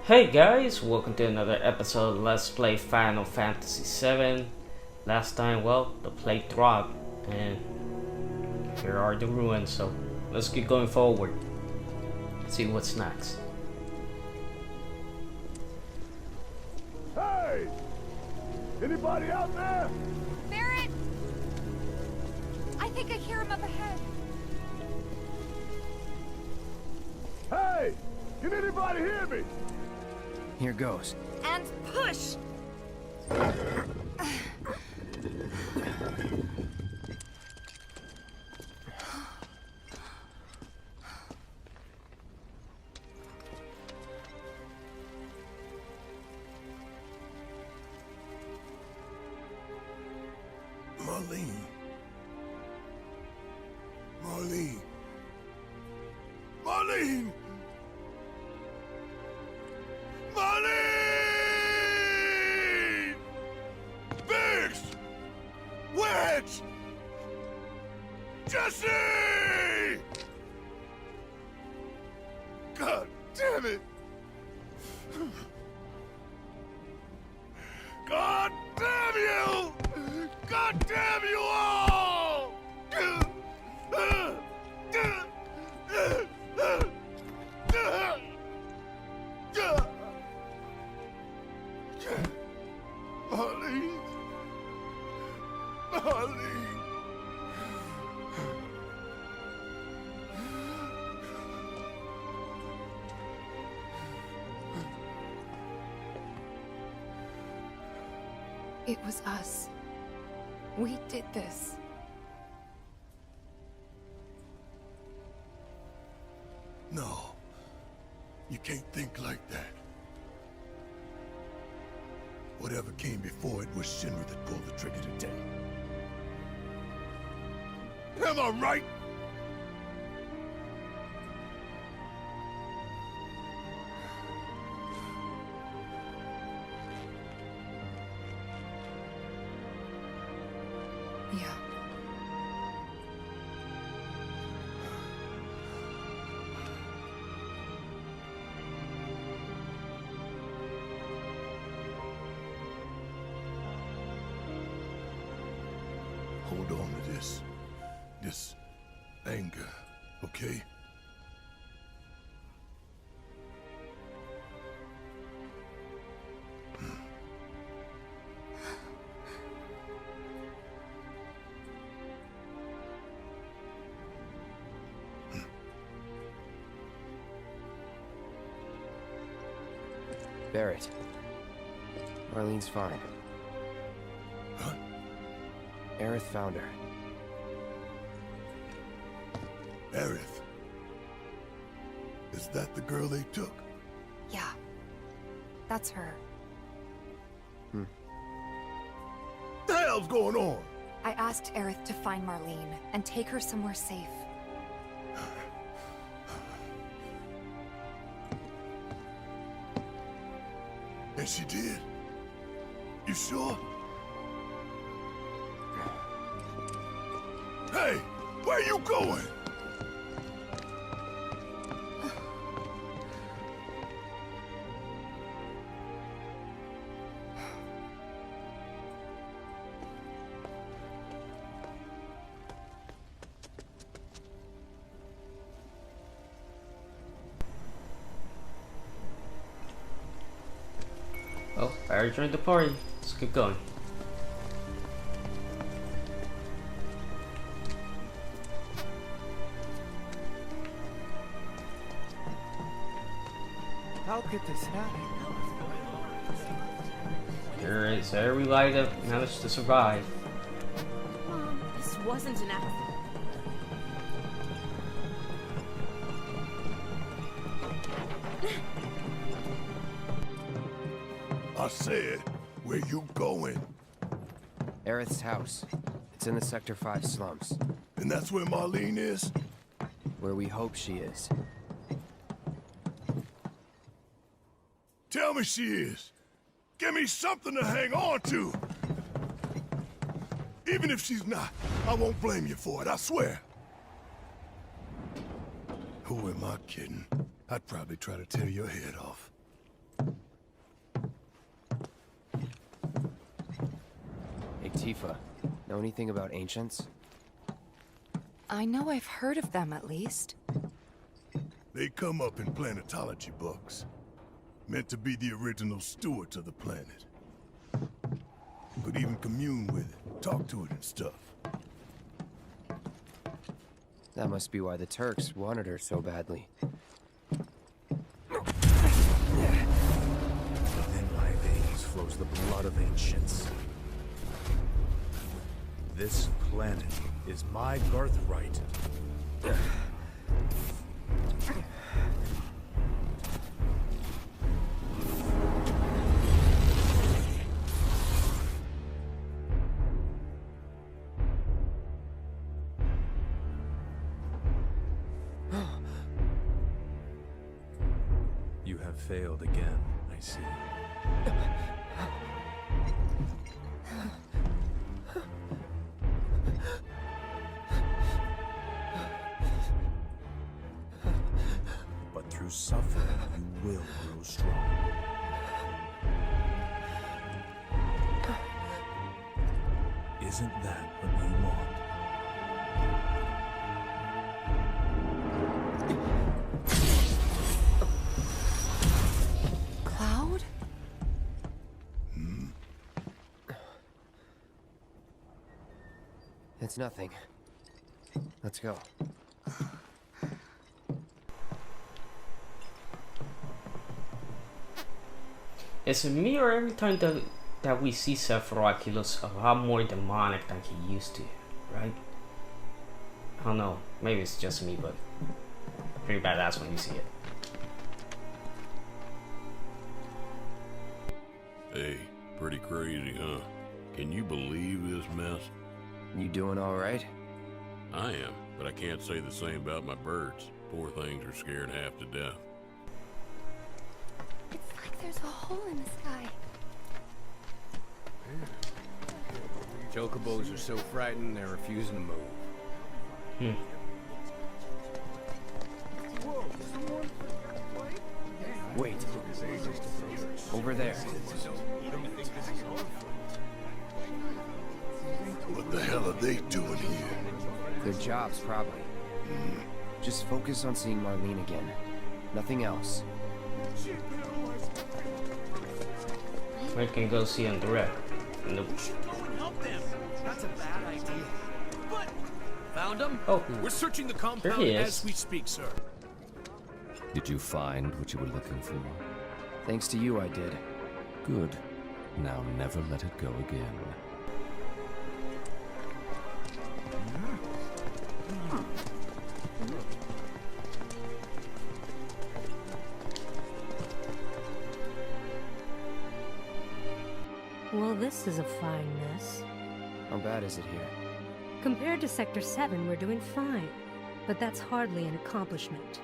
Hey guys, welcome to another episode of Let's Play Final Fantasy VII. Last time, well, the plate dropped, and here are the ruins, so let's keep going forward. See what's next. Hey! Anybody out there? Barrett! I think I hear him up ahead. Hey! Can anybody hear me? Here goes. And push! Marlene. Marlene. Marlene! Marlene! Biggs! Wedge! Jesse! God damn it! God damn you! God damn you all! Marlene. Marlene. It was us. We did this. No. You can't think like that. Whatever came before it was Shinra that pulled the trigger today. Am I right? Yeah. Hold on to this anger, okay? Barrett. Marlene's fine. Huh? Aerith found her. Aerith. Is that the girl they took? Yeah. That's her. The hell's going on? I asked Aerith to find Marlene and take her somewhere safe. And she did? You sure? Hey, where you going? Oh, I already joined the party. Let's keep going. How could this happen? Alright, so every light up managed to survive. Mom, this wasn't an accident. I said, where you going? Aerith's house. It's in the Sector 5 slums. And that's where Marlene is? Where we hope she is. Tell me she is. Give me something to hang on to. Even if she's not, I won't blame you for it, I swear. Who am I kidding? I'd probably try to tear your head off. Tifa. Know anything about ancients? I know I've heard of them at least. They come up in planetology books. Meant to be the original stewards of the planet. Could even commune with it, talk to it and stuff. That must be why the Turks wanted her so badly. Within my veins flows the blood of ancients. This planet is my birthright. You have failed again, I see. But through suffering, you will grow strong. Isn't that what you want? Cloud? It's nothing. Let's go. Is it me or every time that we see Sephiroth, he looks a lot more demonic than he used to, right? I don't know. Maybe it's just me, but pretty badass when you see it. Hey, pretty crazy, huh? Can you believe this mess? You doing all right? I am, but I can't say the same about my birds. Poor things are scared half to death. It's like there's a hole in the sky. Chocobos are so frightened they're refusing to move. Wait. Over there. What the hell are they doing here? Their jobs, probably. Just focus on seeing Marlene again. Nothing else. We can go see him direct. Nope. Go and help them. That's a bad idea. But found him. Oh, We're searching the there compound he is. as we speak, sir. Did you find what you were looking for? Thanks to you, I did. Good. Now never let it go again. Well, this is a fine mess. How bad is it here? Compared to Sector 7, we're doing fine. But that's hardly an accomplishment.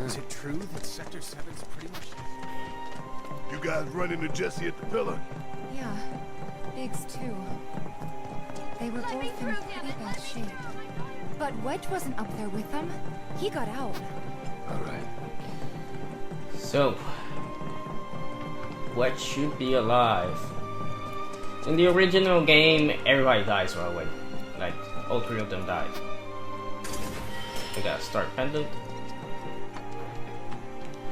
Is it true that Sector 7's pretty much... You guys run into Jesse at the pillar? Yeah, Biggs too. They were both in pretty bad shape. But Wedge wasn't up there with them. He got out. Alright. So, what should be alive? In the original game, everybody dies right away. Like, all three of them died. We got a start pendant.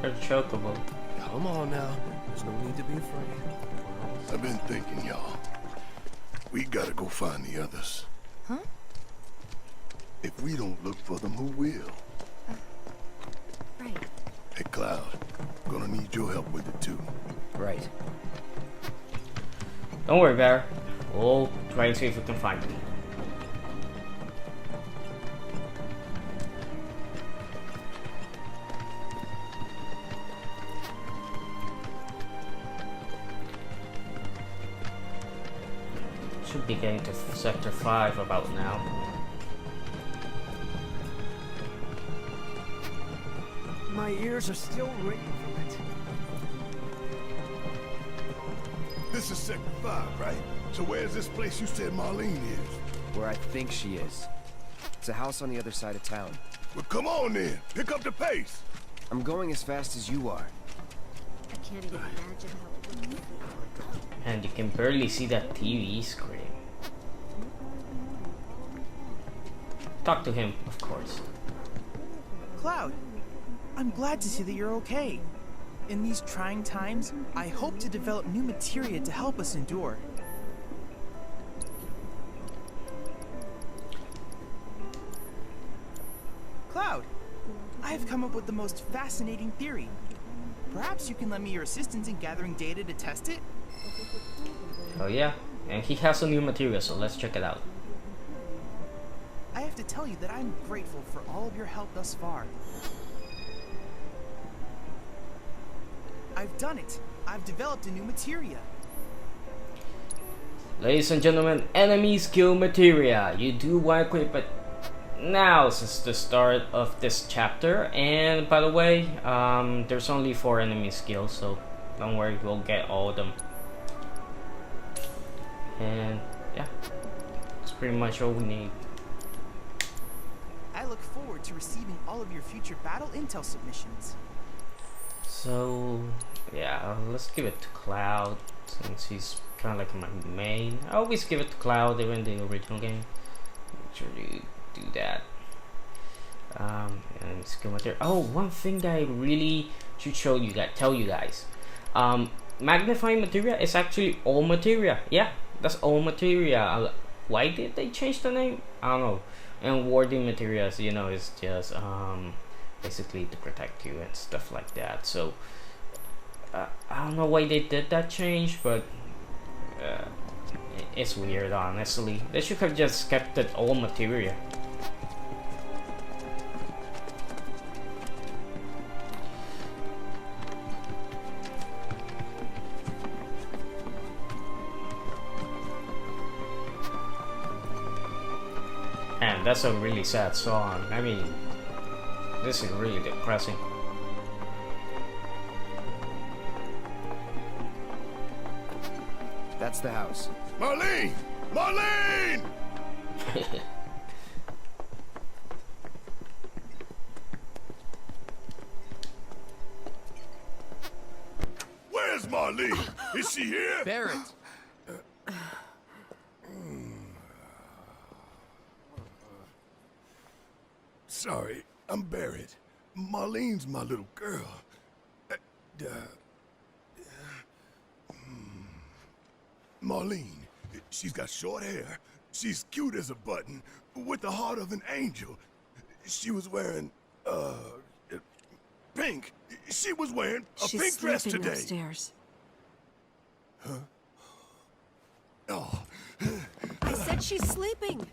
Or chocobo. Come on now. There's no need to be afraid. I've been thinking, y'all. We gotta go find the others. Huh? If we don't look for them, who will? Right. Hey, Cloud. Gonna need your help with it, too. Right. Don't worry, Bear. We'll try and see if we can find them. Should be getting to Sector 5 about now. My ears are still ringing from it. This is Sector 5, right? So where's this place you said Marlene is? Where I think she is. It's a house on the other side of town. Well, come on then. Pick up the pace. I'm going as fast as you are. I can't even imagine how it would feel. And you can barely see that TV screen. Talk to him, of course. Cloud, I'm glad to see that you're okay. In these trying times, I hope to develop new materia to help us endure. Cloud, I have come up with the most fascinating theory. Perhaps you can lend me your assistance in gathering data to test it? Oh yeah, and he has a new material, so let's check it out. I have to tell you that I'm grateful for all of your help thus far. I've done it. I've developed a new materia. Ladies and gentlemen, enemy skill materia. You do want to equip it now since the start of this chapter. And by the way, there's only 4 enemy skills, so don't worry, we'll get all of them. And yeah, that's pretty much all we need. I look forward to receiving all of your future battle intel submissions. So yeah, let's give it to Cloud since he's kind of like my main. I always give it to Cloud even in the original game. Make sure you do that. And skill material. Oh, one thing that I really should show you guys, tell you guys. Magnifying materia is actually all materia. Yeah, that's all materia. Why did they change the name? I don't know. And warding materials, you know, is just basically to protect you and stuff like that. So I don't know why they did that change, but it's weird, honestly. They should have just kept it all materia. And that's a really sad song. I mean, this is really depressing. That's the house. Marlene! Marlene! Where's Marlene? Is she here? Barrett! Sorry, I'm Barrett. Marlene's my little girl. Marlene, she's got short hair. She's cute as a button, with the heart of an angel. She was wearing, pink. She was wearing a pink dress today. Upstairs. Oh. I said she's sleeping.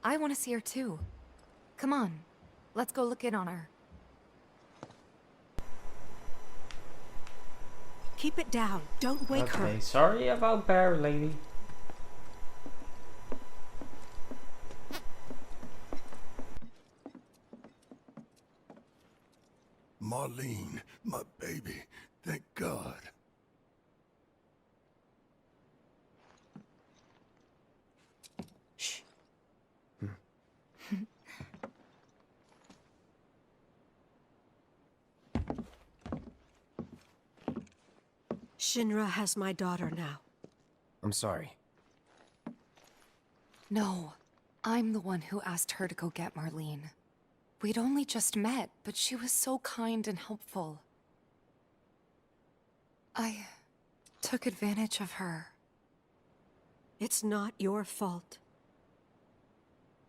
I want to see her too. Come on, let's go look in on her. Keep it down. Don't wake her. Okay, sorry about Bear Lady. Marlene, my baby. Thank God. Shh. Shinra has my daughter now. I'm sorry. No, I'm the one who asked her to go get Marlene. We'd only just met, but she was so kind and helpful. I took advantage of her. It's not your fault.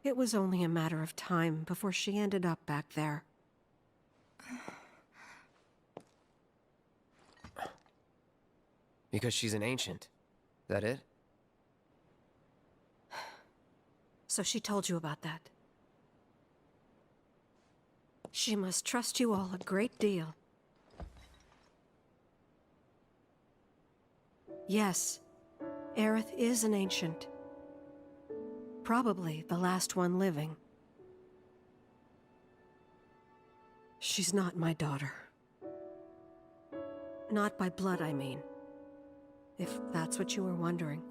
It was only a matter of time before she ended up back there. Because she's an ancient. That it? So she told you about that. She must trust you all a great deal. Yes, Aerith is an ancient. Probably the last one living. She's not my daughter. Not by blood, I mean. If that's what you were wondering.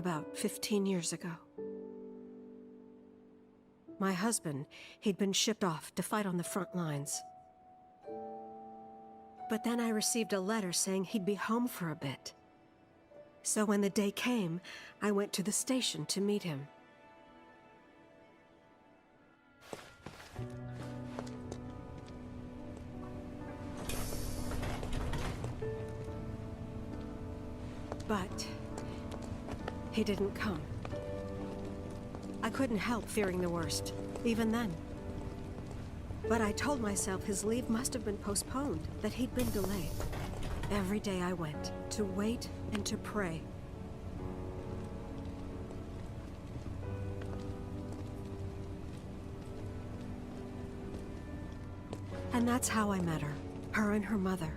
about 15 years ago. My husband, he'd been shipped off to fight on the front lines. But then I received a letter saying he'd be home for a bit. So when the day came, I went to the station to meet him. But he didn't come. I couldn't help fearing the worst, even then. But I told myself his leave must have been postponed, that he'd been delayed. Every day I went, to wait and to pray. And that's how I met her and her mother.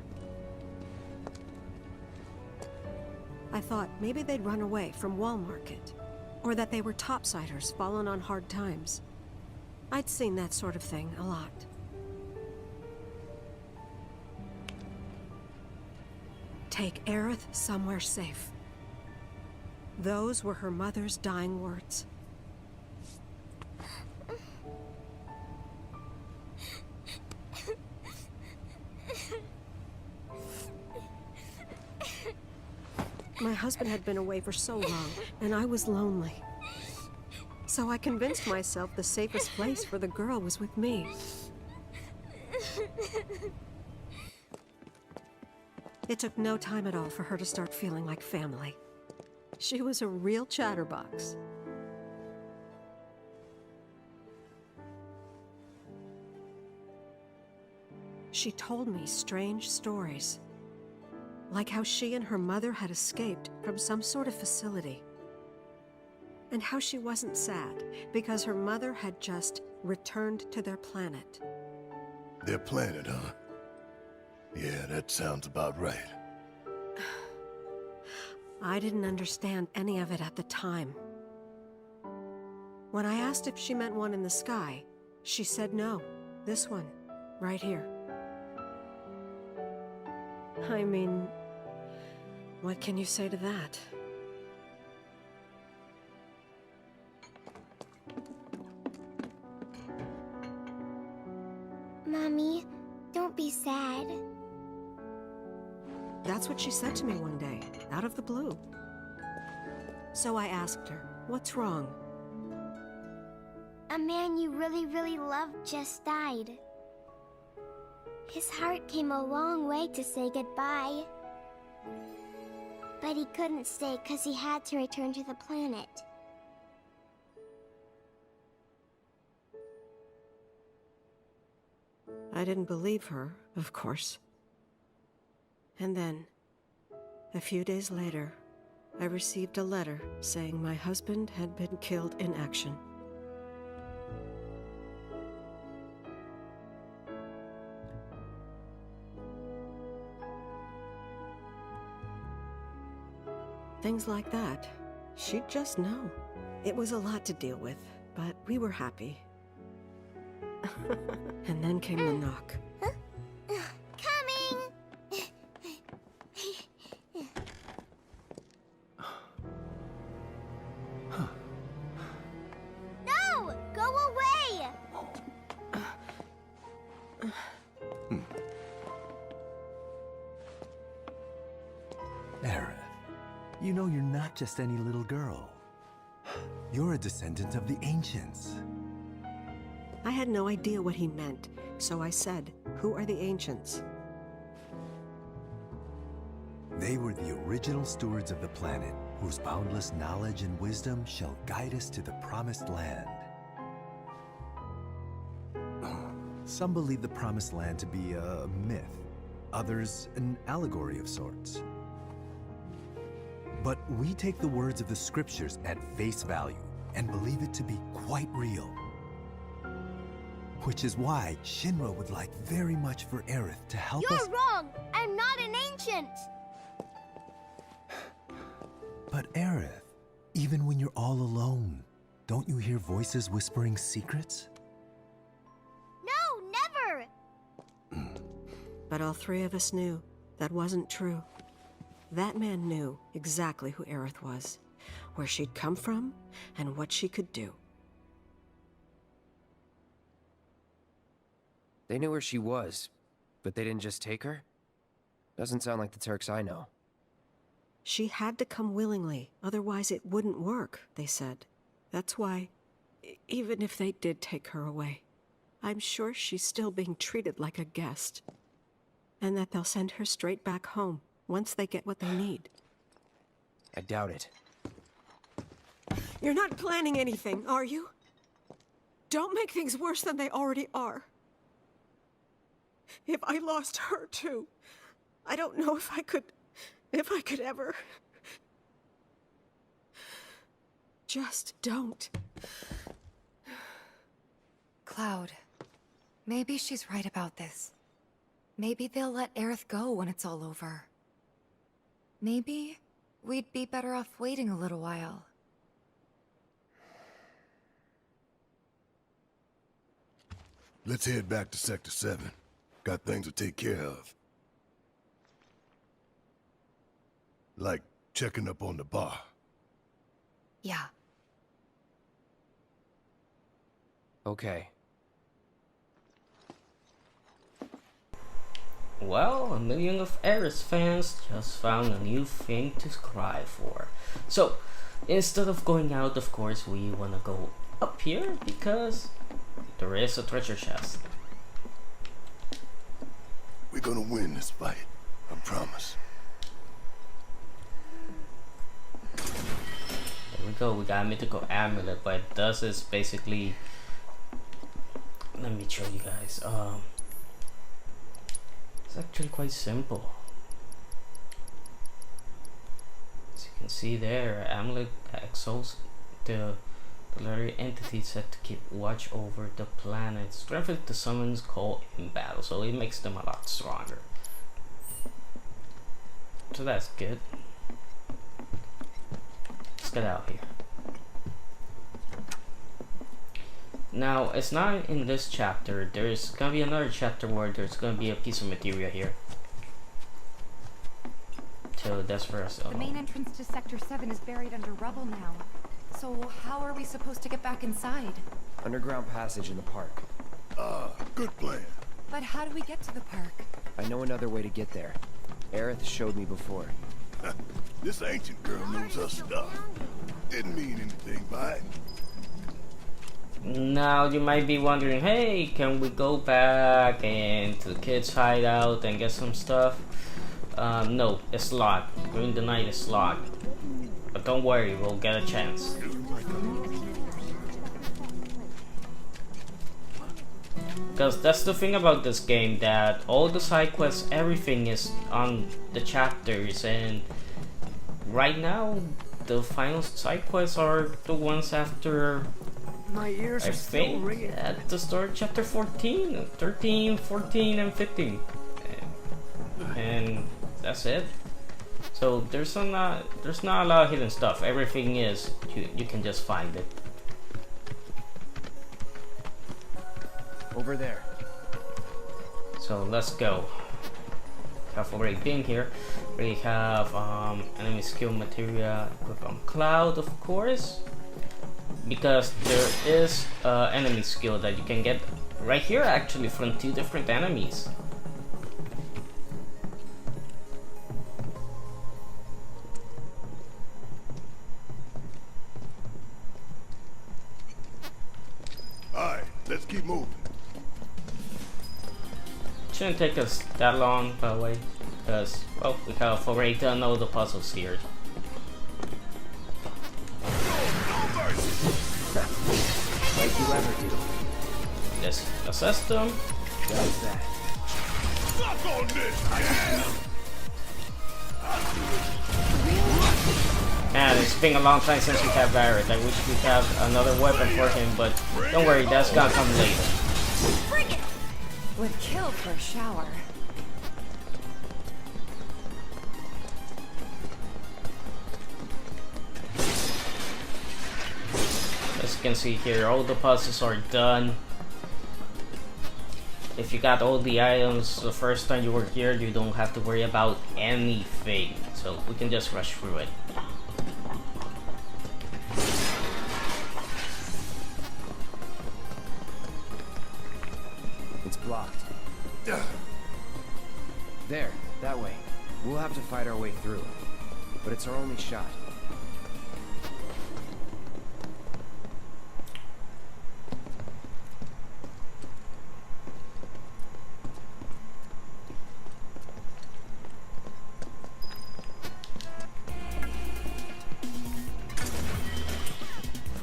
I thought maybe they'd run away from Wall Market, or that they were topsiders fallen on hard times. I'd seen that sort of thing a lot. Take Aerith somewhere safe. Those were her mother's dying words. My husband had been away for so long, and I was lonely. So I convinced myself the safest place for the girl was with me. It took no time at all for her to start feeling like family. She was a real chatterbox. She told me strange stories, like how she and her mother had escaped from some sort of facility, and how she wasn't sad because her mother had just returned to their planet. Their planet, huh? Yeah, that sounds about right. I didn't understand any of it at the time. When I asked if she meant one in the sky, she said no. This one, right here. I mean, what can you say to that? Mommy, don't be sad. That's what she said to me one day, out of the blue. So I asked her, what's wrong? A man you really, really loved just died. His heart came a long way to say goodbye. But he couldn't stay because he had to return to the planet. I didn't believe her, of course. And then, a few days later, I received a letter saying my husband had been killed in action. Things like that. She'd just know. It was a lot to deal with, but we were happy. And then came the knock. Coming! No! Go away! Aerith, you know you're not just any little girl. You're a descendant of the ancients. I had no idea what he meant, so I said, "Who are the ancients?" They were the original stewards of the planet, whose boundless knowledge and wisdom shall guide us to the promised land. Some believe the promised land to be a myth, others an allegory of sorts. But we take the words of the scriptures at face value and believe it to be quite real. Which is why Shinra would like very much for Aerith to help us— You're wrong! I'm not an ancient! But Aerith, even when you're all alone, don't you hear voices whispering secrets? No, never! But all three of us knew that wasn't true. That man knew exactly who Aerith was. where she'd come from, and what she could do. They knew where she was, but they didn't just take her? Doesn't sound like the Turks I know. She had to come willingly, otherwise it wouldn't work, they said. That's why, even if they did take her away, I'm sure she's still being treated like a guest. And that they'll send her straight back home, once they get what they need. I doubt it. You're not planning anything, are you? Don't make things worse than they already are. If I lost her too, I don't know if I could ever. Just don't. Cloud, maybe she's right about this. Maybe they'll let Aerith go when it's all over. Maybe we'd be better off waiting a little while. Let's head back to Sector 7. Got things to take care of. Like checking up on the bar. Yeah. Okay. Well, a million of Aerith fans just found a new thing to cry for. So, instead of going out, of course, we wanna go up here because there is a treasure chest. We're gonna win this fight. I promise. There we go, we got a mythical amulet. What it does is basically, let me show you guys. It's actually quite simple. As you can see there, amulet exals the legendary entity set to keep watch over the planet. Strengthens the summons called in battle, so it makes them a lot stronger. So that's good. Let's get out here. Now, it's not in this chapter. There's gonna be another chapter where there's gonna be a piece of materia here. So that's for us. The main entrance to Sector 7 is buried under rubble now. So how are we supposed to get back inside? Underground passage in the park. Good plan. But how do we get to the park? I know another way to get there. Aerith showed me before. This ancient girl knows her stuff. Didn't mean anything by it. Now you might be wondering, hey, can we go back and to the kids' hideout and get some stuff? No, it's locked. During the night it's locked. But don't worry, we'll get a chance. Because that's the thing about this game, that all the side quests, everything is on the chapters, and right now the final side quests are the ones after, My ears I are still think, ringing. at the start of chapter 14, 13, 14, and 15. And that's it. So there's not a lot of hidden stuff. Everything is, you can just find it. Over there. So let's go. Have already been here. We have enemy skill materia from Cloud, of course, because there is enemy skill that you can get right here actually from 2 different enemies. Alright, let's keep moving. Shouldn't take us that long, by the way, because, well, we have already done all the puzzles here. Like you ever do. Just assess them. Does that. Fuck on this! Man, it's been a long time since we have Barrett. I wish we have another weapon for him, but don't worry, that's gonna come later. Would kill for a shower. As you can see here, all the puzzles are done. If you got all the items the first time you were here, you don't have to worry about anything. So we can just rush through it. There, that way. We'll have to fight our way through. But it's our only shot.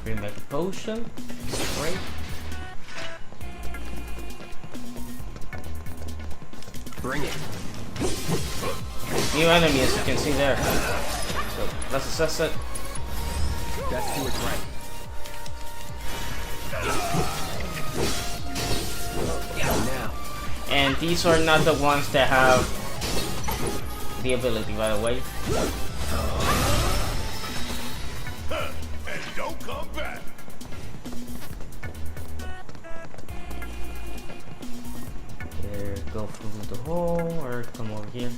Remake potion. Great. Bring it. New enemy, as you can see there. So let's assess it. Best do it right. Now. And these are not the ones that have the ability, by the way. And don't come back. Here, go through the hole, or come over here.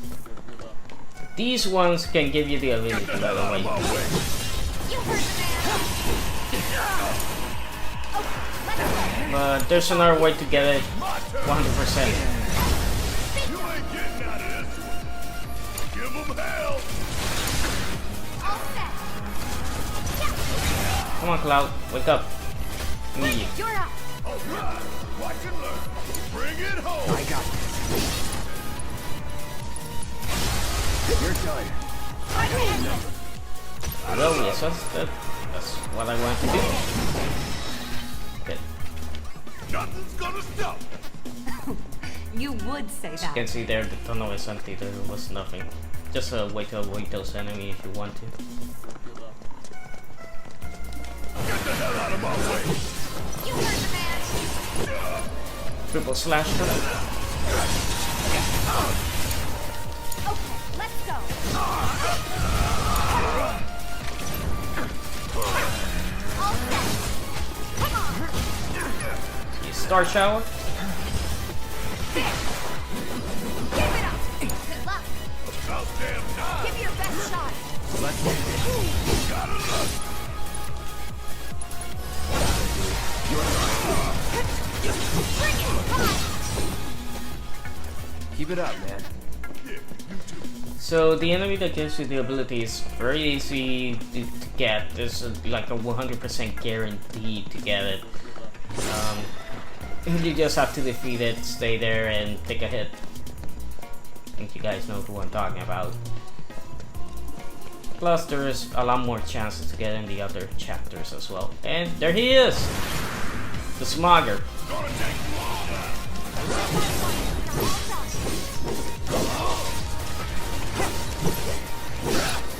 These ones can give you the ability, by the way. But there's another way to get it 100%. You ain't getting out of this one. Give them hell. Come on, Cloud, wake up. Me. You're up. All right. Watch and learn. Bring it home. I got this. You're done. Well, yes, that's what I want to do. Okay. Nothing's gonna stop. You would say As you can see there, the tunnel is empty. There was nothing. Just a way to avoid those enemies if you want to. Get the hell out of my way. You heard the man. Triple slash. Okay, let's go. All set. Come on. You star shower. Give it up. Good luck. About damn time. Give your best shot. Let's get it. Gotta look. Bring it. Come on. Keep it up, man. Yeah, you too. So the enemy that gives you the ability is very easy to get. There's like a 100% guarantee to get it. You just have to defeat it, stay there, and take a hit. I think you guys know who I'm talking about. Plus, there's a lot more chances to get in the other chapters as well. And there he is! The Smogger. Gonna take you all.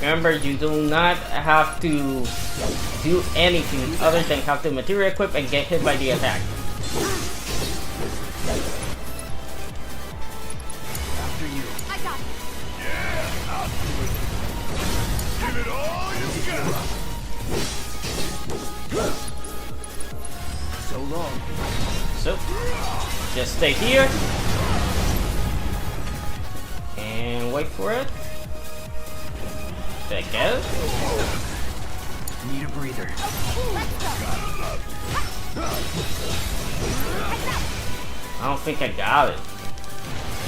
Remember, you do not have to do anything other than have the material equip and get hit by the attack. After you. I got it. Yeah, I'll do it. Give it all you got. So long. So, just stay here and wait for it. Did I get it? Need a breather. I don't think I got it. I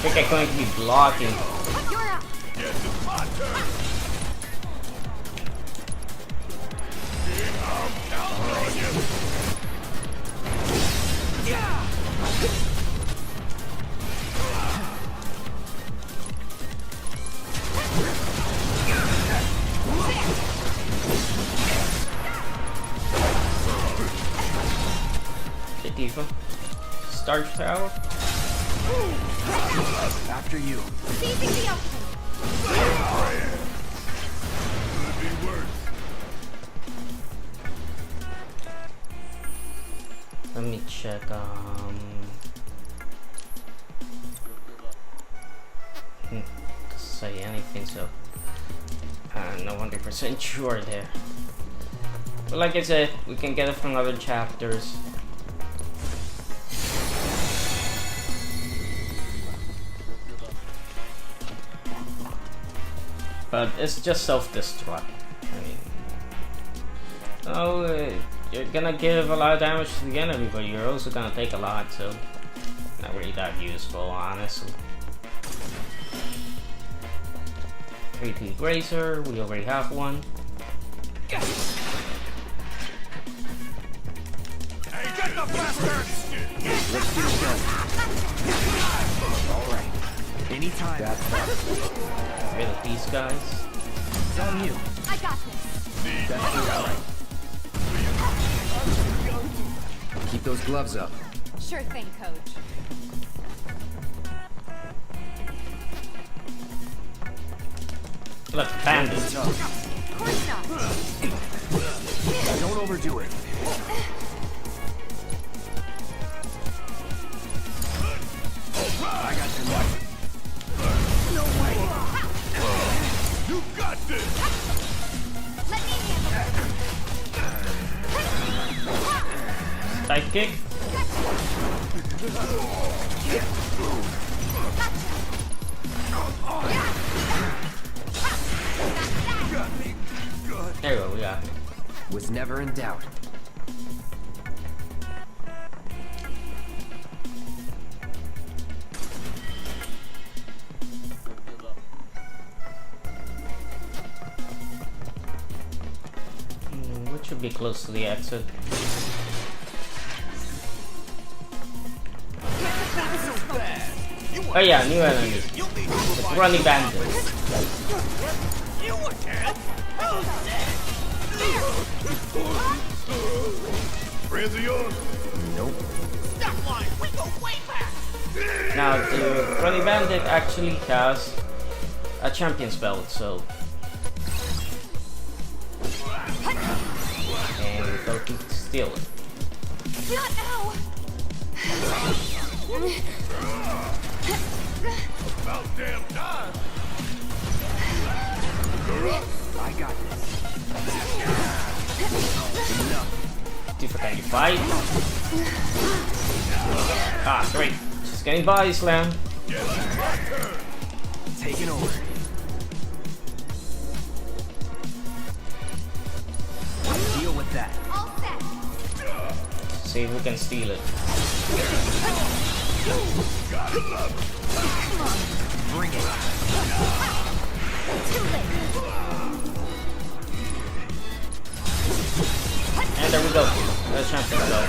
think I'm going to be blocking. You're up. Yes, it's my turn. I'm counting on you. Okay, Tifa. Starch Tower. After you. Seizing the opening. Could be worse. Let me check. Doesn't say anything, so I'm not 100% sure there. But like I said, we can get it from other chapters. But it's just self-destruct. I mean, you're gonna give a lot of damage to the enemy, but you're also gonna take a lot, so not really that useful, honestly. 3T Grazer, we already have one. Hey, get the bastards! Let's get it done. All right. Anytime. Really, these guys. It's on you. I got this. That's all right. Keep those gloves up. Sure thing, Coach. Let's bandits. Tough. Of course not. Don't overdo it. I got your mark. No way. You got this! Let me handle it. Side kick. There we go, we got it. Was never in doubt. We should be close to the exit. Oh yeah, new enemy. The running bandits. Friends of yours? Nope. Now the running bandit actually has a champion's belt, so and we're going to steal it. Not now. About damn time! I got this. Enough. Tifa, can you fight? Ah, great. She's getting body slam. Taking over. Deal with that. All set. See if we can steal it. Bring it. Too late. And there we go. There's champion's belt.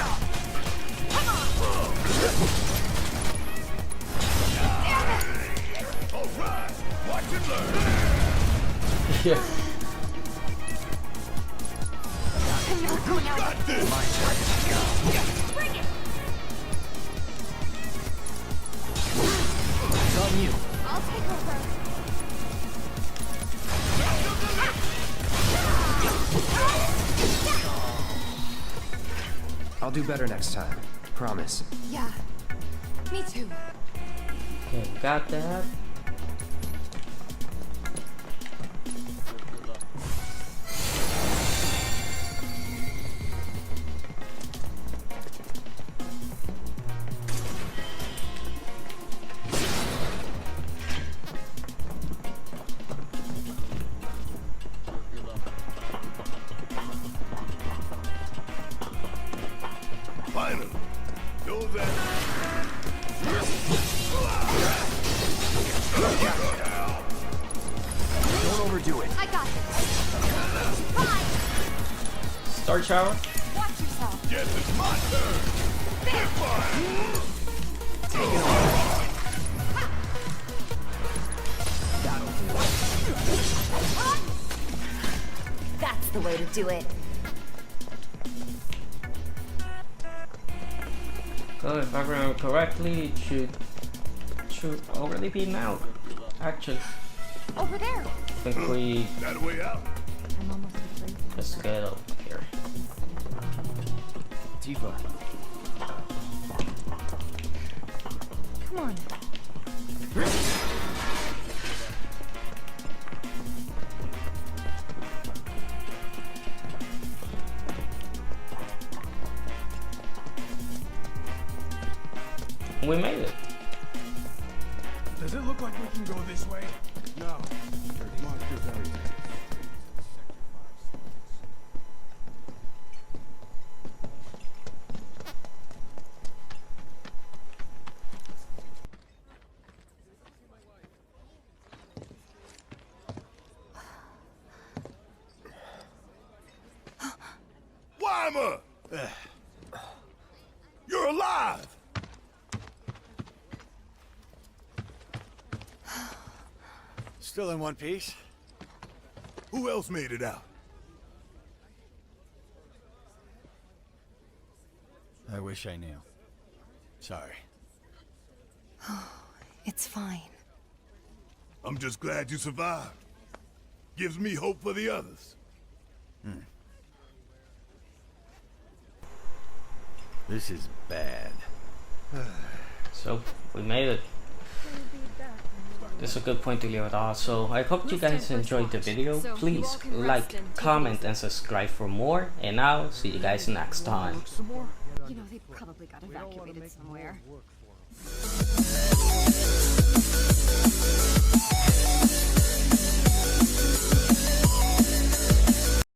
Alright, watch and learn! Yeah. I'm not going out. Got this! Bring it. It's on you. I'll take over. I'll do better next time. Promise. Yeah. Me too. Okay, got that. Finally! Know that? Don't overdo it. I got this. Bye. Star shower. Watch yourself. Yes, it's my turn! Taking over. That'll do it. That's the way to do it. So if I remember correctly, it should already be now. Actually, Over there. I think we That a way out? I'm almost complete. just get over here. Tifa. Come on. We made it. Does it look like we can go this way? No. There's monsters everywhere. Climber! You're alive! Still in one piece? Who else made it out? I wish I knew. Sorry. It's fine. I'm just glad you survived. Gives me hope for the others. This is bad. So we made it. This is a good point to leave it off. So I hope you guys enjoyed the video. Please like, comment, and subscribe for more. And I'll see you guys next time. You know, they probably got evacuated somewhere.